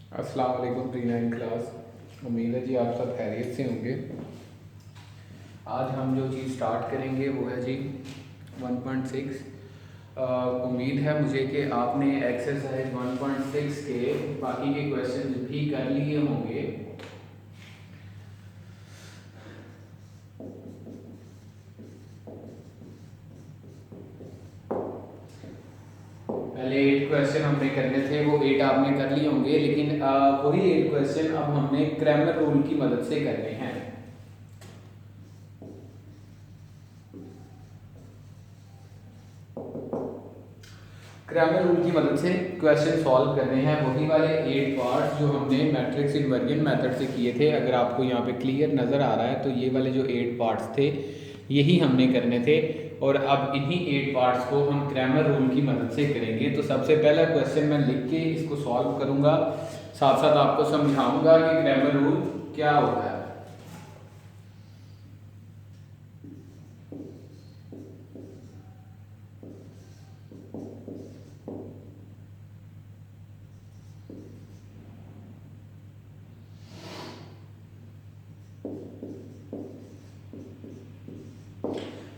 अस्सलाम वालेकुम pre nine class. उम्मीद है जी आप सब खैरियत से होंगे। आज हम जो चीज़ स्टार्ट करेंगे वो है जी 1.6। उम्मीद है मुझे कि आपने एक्सरसाइज 1.6 के बाकी के क्वेश्चन भी कर लिए होंगे। पहले 8 क्वेश्चन हमने करने थे, वो 8 आपने कर लिए होंगे, लेकिन वही 8 क्वेश्चन अब हमने क्रैमर रूल की मदद से करने हैं। क्रैमर रूल की मदद से क्वेश्चन सॉल्व करने हैं, वही वाले 8 पार्ट्स जो हमने मैट्रिक्स इन्वर्जन मेथड से किए थे। अगर आपको यहाँ पे क्लियर नज़र आ रहा है तो ये वाले जो 8 पार्ट्स थे यही हमने करने थे, और अब इन्हीं 8 पार्ट्स को हम क्रैमर रूल की मदद से करेंगे। तो सबसे पहला क्वेश्चन मैं लिख के इसको सॉल्व करूँगा, साथ साथ आपको समझाऊँगा कि क्रैमर रूल क्या होता है।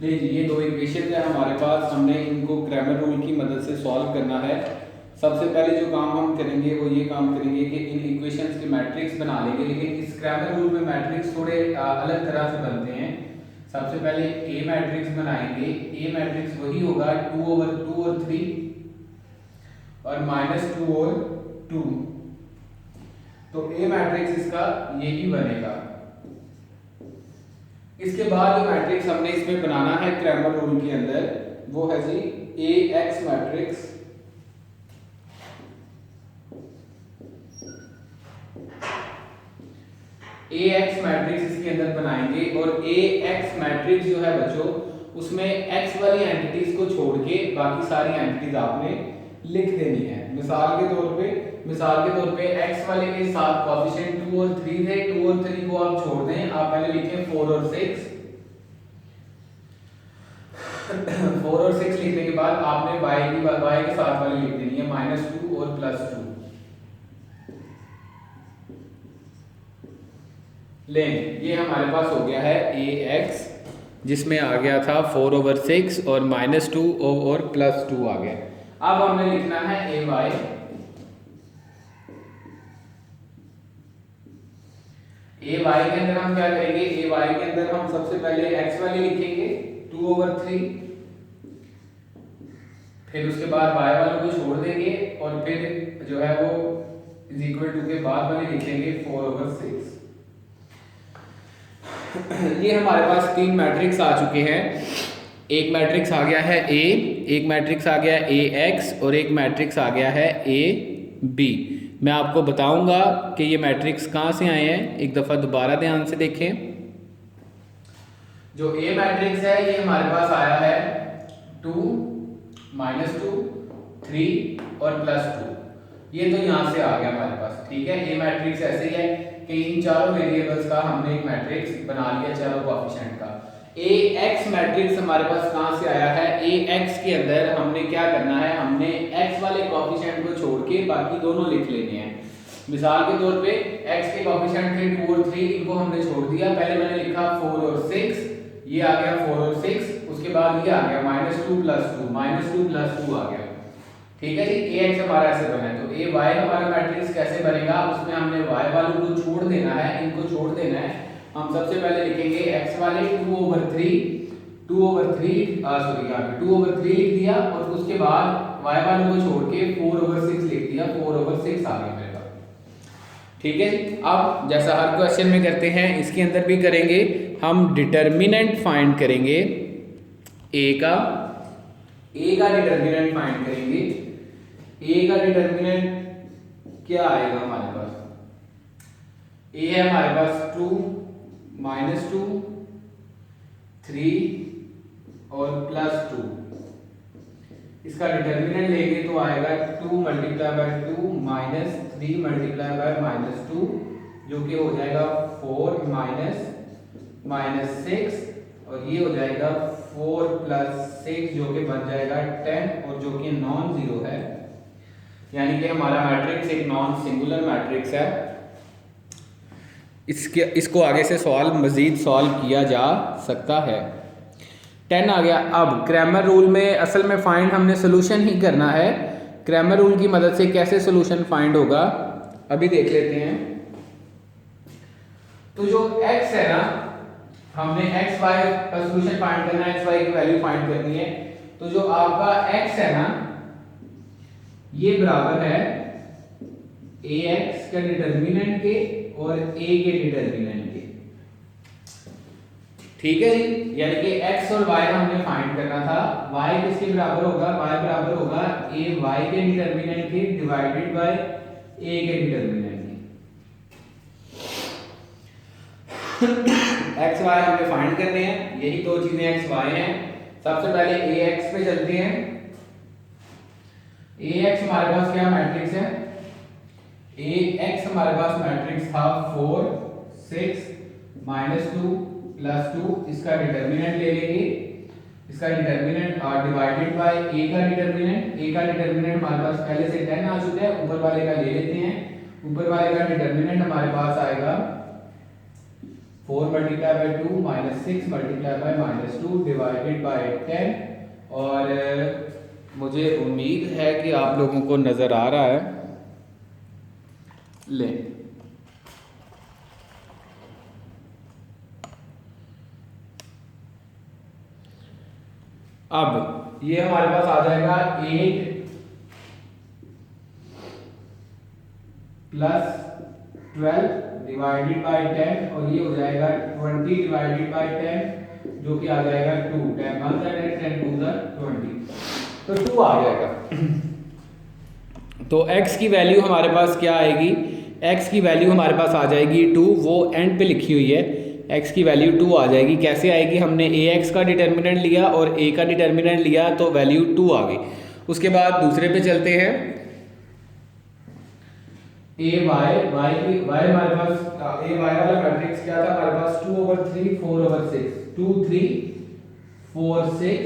लीजिए, ये दो इक्वेशन है हमारे पास, हमने इनको क्रैमर रूल की मदद से सॉल्व करना है। सबसे पहले जो काम हम करेंगे वो ये काम करेंगे कि इन इक्वेशंस के मैट्रिक्स बना लेंगे, लेकिन इस क्रैमर रूल में मैट्रिक्स थोड़े अलग तरह से बनते हैं। सबसे पहले ए मैट्रिक्स बनाएंगे। ए मैट्रिक्स वही होगा 2/2 और 3 और -2 और 2। तो ए मैट्रिक्स इसका यही बनेगा। इसके बाद जो मैट्रिक्स हमने इसमें बनाना है क्रैमर रूल के अंदर वो है जी ए एक्स मैट्रिक्स। ए एक्स मैट्रिक्स इसके अंदर बनाएंगे, और ए एक्स मैट्रिक्स जो है बच्चों उसमें एक्स वाली एंटिटीज को छोड़ के बाकी सारी एंटिटीज आपने लिख देनी है। मिसाल के तौर पे एक्स वाले के साथ कोएफिशिएंट 2 और 3 थे, 2 और 3 को आप छोड़ दें, आप पहले लिखें 4 और 6। 4 और 6 लिखने के बाद आपने y के साथ वाली लिख देनी है -2 और +2। लें, ये हमारे पास हो गया है ए एक्स, जिसमें आ गया था 4/6 और -2 और +2 आ गया। अब हमने लिखना है ए वाई। ए वाई के अंदर हम क्या करेंगे, ए वाई के अंदर हम सबसे पहले एक्स वाली लिखेंगे 2/3, फिर उसके बाद y वालों को छोड़ देंगे, और फिर जो है वो = के बाद वाले लिखेंगे 4/6। ये हमारे पास 3 मैट्रिक्स आ चुके हैं। एक मैट्रिक्स आ गया है ए, एक मैट्रिक्स आ गया है ए एक्स, और एक मैट्रिक्स आ गया है ए बी। मैं आपको बताऊंगा कि ये मैट्रिक्स कहाँ से आए हैं, एक दफ़ा दोबारा ध्यान से देखें। जो ए मैट्रिक्स है ये हमारे पास आया है 2, -2, 3 और +2। ये तो यहाँ से आ गया हमारे पास, ठीक है। ए मैट्रिक्स ऐसे ही है कि इन चारों वेरिएबल्स का हमने एक मैट्रिक्स बना लिया, चारों कोएफिशिएंट का। ए एक्स मैट्रिक्स हमारे पास कहाँ से आया है, ए एक्स के अंदर हमने क्या करना है, हमने एक्स वाले कोएफिशिएंट को छोड़ के बाकी दोनों लिख लेने हैं। मिसाल के तौर पे एक्स के कोएफिशिएंट थे 2 और 3, इनको हमने छोड़ दिया। पहले मैंने लिखा 4 और 6, ये आ गया 4 और 6, उसके बाद ये आ गया -2 + 2 आ गया, ठीक है जी। ए एक्स हमारा ऐसे बना है। तो ए वाई हमारा मैट्रिक्स कैसे बनेगा, उसमें हमने वाई वालों को छोड़ देना है, इनको छोड़ देना है। हम सबसे पहले लिखेंगे एक्स वाले 2/3 लिख दिया, और उसके बाद वाई वालों को छोड़ के 4/6 लिख दिया, 4/6 आ गया मेरे पास, ठीक है। अब जैसा हर क्वेश्चन में करते हैं इसके अंदर भी करेंगे, हम डिटर्मिनेंट फाइंड करेंगे ए का डिटर्मिनेंट फाइंड करेंगे। ए का डिटर्मिनेंट क्या आएगा हमारे पास, ए है हमारे पास 2, -2, 3 और +2। इसका डिटर्मिनेंट लेंगे तो आएगा 2 × 2 -3 × -2, जो कि हो जाएगा 4 -6, और ये हो जाएगा 4 + 6 जो कि बन जाएगा 10, और जो कि नॉन जीरो है। यानी कि हमारा मैट्रिक्स एक नॉन सिंगुलर मैट्रिक्स है। इसको आगे से मज़ीद सॉल्व किया जा सकता है। 10 आ गया। अब क्रैमर रूल में असल में फाइंड हमने सोल्यूशन ही करना है। क्रैमर रूल की मदद से कैसे सोल्यूशन फाइंड होगा अभी देख लेते हैं। तो जो x है ना, हमने x y का सोल्यूशन फाइंड करना है, x y की वैल्यू फाइंड करनी है। तो जो आपका x है ना, ये बराबर है ax का डिटर्मिनेंट के और a के डिटर्मिनेंट के। ठीक है जी, यानी कि x और y हमने फाइंड करना था। y किसके बराबर होगा? y बराबर होगा a y के डिटर्मिनेंट के डिवाइडेड बाय a के डिटर्मिनेंट के। x y हमने फाइंड करने हैं, यही दो चीजें x y हैं। सबसे पहले ax पे चलते हैं। ax हमारे पास क्या मैट्रिक्स है? ax हमारे पास मैट्रिक्स था 4 6 -2 +2। इसका डिटर्मिनेंट ले लेंगे, इसका डिटर्मिनेंट डिवाइडेड बाय a का डिटर्मिनेंट। a का डिटर्मिनेंट हमारे पास पहले से 10 आ चुका है, ऊपर वाले का ले लेते हैं। ऊपर वाले का डिटर्मिनेंट हमारे पास आएगा 4 × 2 -6 × -2 डिवाइडेड बाय 10। और मुझे उम्मीद है कि आप लोगों को नजर आ रहा है। ले अब ये हमारे पास आ जाएगा 8 + 12 डिवाइडेड बाय 10 और ये हो जाएगा 20 डिवाइडेड बाय 10 जो कि आ जाएगा 2। 10 1 10 10 2 20, तो 2 आ जाएगा। तो x की वैल्यू हमारे पास क्या आएगी? x की वैल्यू हमारे पास आ जाएगी 2, वो एंड पे लिखी हुई है। x की वैल्यू 2 आ जाएगी। कैसे आएगी? हमने ax का डिटर्मिनेंट लिया और a का डिटर्मिनेंट लिया तो वैल्यू 2 आ गई। उसके बाद दूसरे पे चलते हैं। y हमारे पास a y वाला मैट्रिक्स क्या था हमारे पास? 2/3 4/6 2 3 4 6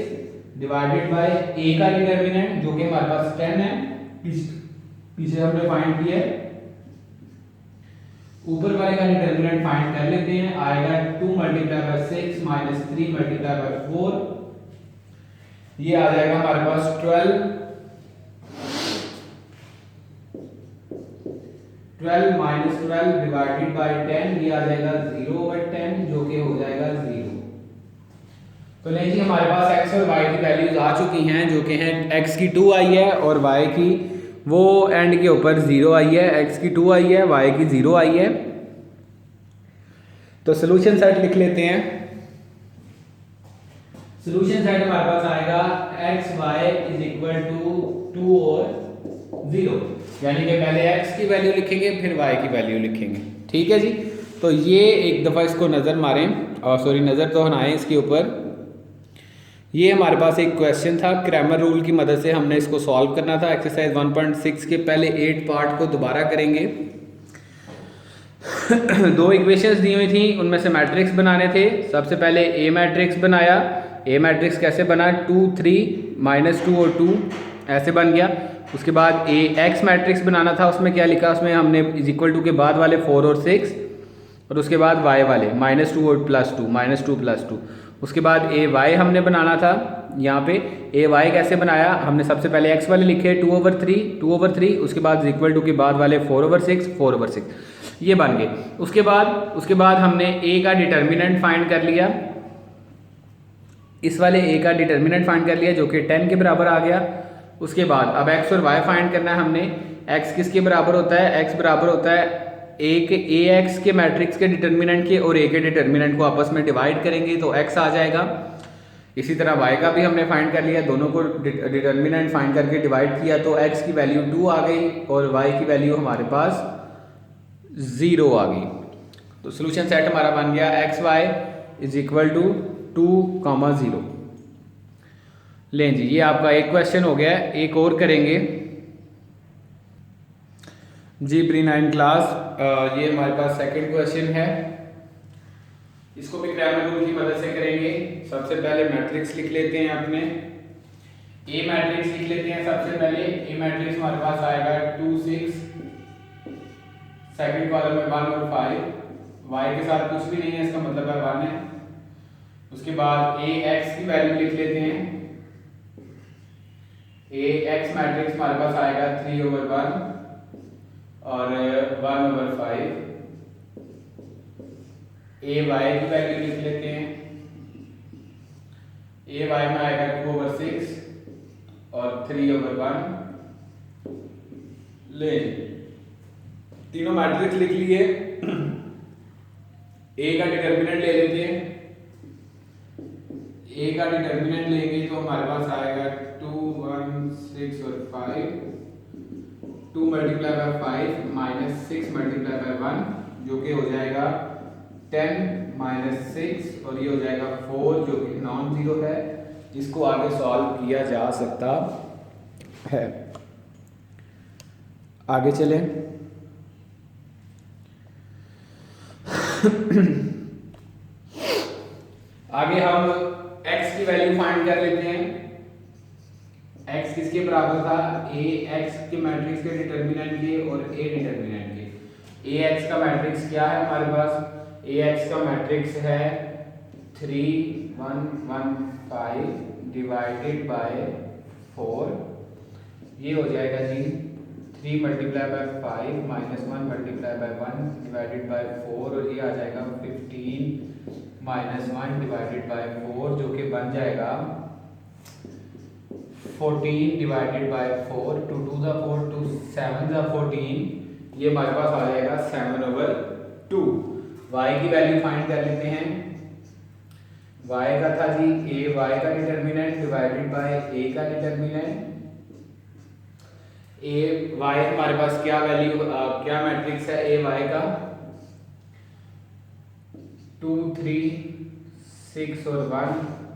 डिवाइडेड बाय a का डिटर्मिनेंट जो कि हमारे पास 10 है, पीछे हमने फाइंड किया है। ऊपर वाले का डिटर्मिनेंट फाइंड कर लेते हैं। आएगा 2 × 6 - 3 × 4, ये आ जाएगा हमारे पास 12 -12 डिवाइडेड बाय 10, ये आ जाएगा 0/10 जो कि हो जाएगा 0। तो नहीं जी, हमारे पास x और y की वैल्यूज आ चुकी हैं जो कि हैं x की 2 आई है और y की वो एंड के ऊपर 0 आई है। x की 2 आई है, y की 0 आई है। तो सोल्यूशन सेट लिख लेते हैं। सोल्यूशन सेट हमारे पास आएगा x y = 2 और 0, यानी कि पहले x की वैल्यू लिखेंगे फिर y की वैल्यू लिखेंगे। ठीक है जी, तो ये एक दफ़ा इसको नज़र मारें और सॉरी नज़र तो हटाएं इसके ऊपर। ये हमारे पास एक क्वेश्चन था, क्रैमर रूल की मदद से हमने इसको सॉल्व करना था। एक्सरसाइज 1.6 के पहले 8 पार्ट को दोबारा करेंगे। दो इक्वेशंस दी हुई थी, उनमें से मैट्रिक्स बनाने थे। सबसे पहले ए मैट्रिक्स बनाया। ए मैट्रिक्स कैसे बना? 2 3 -2 और 2 ऐसे बन गया। उसके बाद ए एक्स मैट्रिक्स बनाना था, उसमें क्या लिखा? उसमें हमने = के बाद वाले 4 और 6 और उसके बाद y वाले -2 और +2 -2 +2। उसके बाद ए वाई हमने बनाना था। यहाँ पे ए वाई कैसे बनाया? हमने सबसे पहले x वाले लिखे 2/3 उसके बाद = के बाद वाले 4/6 ये बन गए। उसके बाद हमने a का डिटर्मिनेंट फाइंड कर लिया। इस वाले a का डिटर्मिनेंट फाइंड कर लिया जो कि 10 के बराबर आ गया। उसके बाद अब x और y फाइंड करना है हमने। x किसके बराबर होता है? x बराबर होता है ax के मैट्रिक्स के डिटर्मिनेंट के और a के डिटर्मिनेंट को आपस में डिवाइड करेंगे तो x आ जाएगा। इसी तरह y का भी हमने फाइंड कर लिया, दोनों को डिटर्मिनेंट फाइंड करके डिवाइड किया तो x की वैल्यू 2 आ गई और y की वैल्यू हमारे पास 0 आ गई। तो सोल्यूशन सेट हमारा बन गया xy = 2, 0। लें जी, ये आपका एक क्वेश्चन हो गया। एक और करेंगे जी प्री-9 क्लास। ये हमारे पास सेकंड क्वेश्चन है, इसको भी क्रैमर रूल की मदद से करेंगे। सबसे पहले मैट्रिक्स लिख लेते हैं अपने। ए मैट्रिक्स लिख लेते हैं सबसे पहले। ए मैट्रिक्स हमारे पास आएगा 2 6, सेकंड कॉलम में 1 और 5, वाई के साथ कुछ भी नहीं है, इसका मतलब है 1 है। उसके बाद ए एक्स की वैल्यू लिख लेते हैं। ए एक्स मैट्रिक्स हमारे पास आएगा 3/1 और 1/5। ए वाई की वैल्यू लिख लेते हैं। ए वाई में आएगा 2/6 और 3/1। ले तीनों मैट्रिक्स लिख लिए। ए का डिटर्मिनेंट ले लेते हैं। ए का डिटर्मिनेंट लेंगे तो हमारे पास आएगा 2 1 6 और 5। 2 × 5 माइनस 6 × 1 जो कि हो जाएगा 10 - 6 और ये हो जाएगा 4 जो कि नॉन जीरो है। इसको आगे सॉल्व किया जा सकता है। आगे चलें। आगे हम x की वैल्यू फाइंड कर लेते हैं। x किसके बराबर था? ए एक्स के मैट्रिक्स के डिटर्मिनेंट के और ए डिटर्मिनेंट के। ए एक्स का मैट्रिक्स क्या है हमारे पास? ए एक्स का मैट्रिक्स है 3 1 1 5 डिवाइडेड बाय 4। ये हो जाएगा जी 3 × 5 - 1 × 1 डिवाइडेड बाय 4 और ये आ जाएगा 15 - 1 डिवाइडेड बाय 4 जो कि बन जाएगा 14 डिवाइडेड बाय 4। 2 2 ज़ा 4, 2 7 ज़ा 14। ये हमारे पास आ जाएगा 7/2। y की वैल्यू फाइंड कर लेते हैं। y का था जी ए वाई का डिटर्मिनेंट डिवाइडेड बाय ए का डिटर्मिनेंट। ए वाई हमारे पास क्या वैल्यू क्या मैट्रिक्स है ए वाई का? 2 3 6 और 1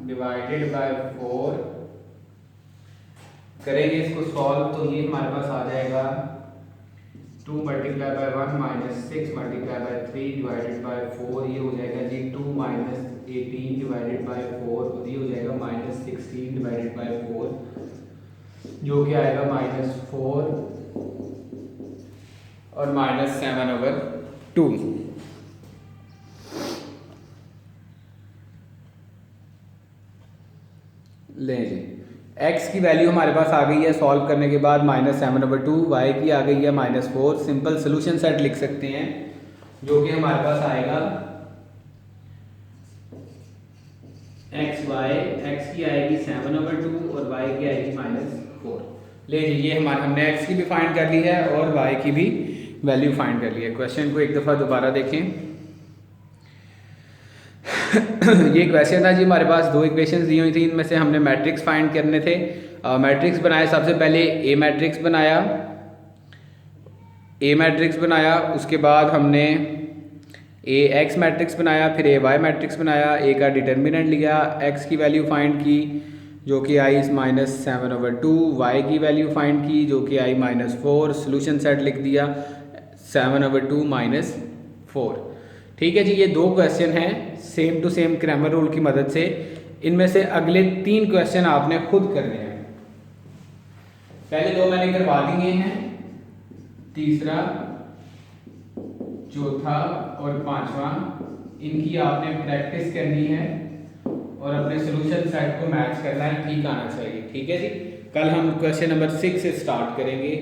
डिवाइडेड बाय 4। करेंगे इसको सॉल्व तो ये हमारे पास आ जाएगा 2 × 1 माइनस 6 × 3 डिवाइडेड बाय 4। ये हो जाएगा जी 2 - 18 डिवाइडेड बाय 4 और ये हो जाएगा -16 डिवाइडेड बाय 4 जो कि आएगा -4 और -7/2। लें जी x की वैल्यू हमारे पास आ गई है सॉल्व करने के बाद -7/2। y की आ गई है -4। सिंपल सोल्यूशन सेट लिख सकते हैं जो कि हमारे पास आएगा x की आएगी 7/2 और y की आएगी -4। ले जी ये हमने x की भी फाइंड कर ली है और y की भी वैल्यू फाइंड कर ली है। क्वेश्चन को एक दफ़ा दोबारा देखें। ये क्वेश्चन था जी हमारे पास दो इक्वेशंस दी हुई थी, इनमें से हमने मैट्रिक्स फाइंड करने थे। मैट्रिक्स बनाया सबसे पहले ए मैट्रिक्स बनाया, उसके बाद हमने ए एक्स मैट्रिक्स बनाया, फिर ए वाई मैट्रिक्स बनाया, ए का डिटर्मिनेंट लिया, एक्स की वैल्यू फाइंड की जो कि आई -7/2, वाई की वैल्यू फाइंड की जो कि आई -4, सोल्यूशन सेट लिख दिया 7/2 -4। ठीक है जी, ये दो क्वेश्चन हैं same to same Cramer rule की मदद से। इनमें से अगले 3 क्वेश्चन आपने खुद करने हैं। पहले 2 मैंने करवा दिए हैं, तीसरा, चौथा और 5वां इनकी आपने प्रैक्टिस करनी है और अपने सोल्यूशन सेट को मैच करना है, ठीक आना चाहिए। ठीक है जी, कल हम क्वेश्चन नंबर 6 से स्टार्ट करेंगे।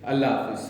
अल्लाह हाफिज़।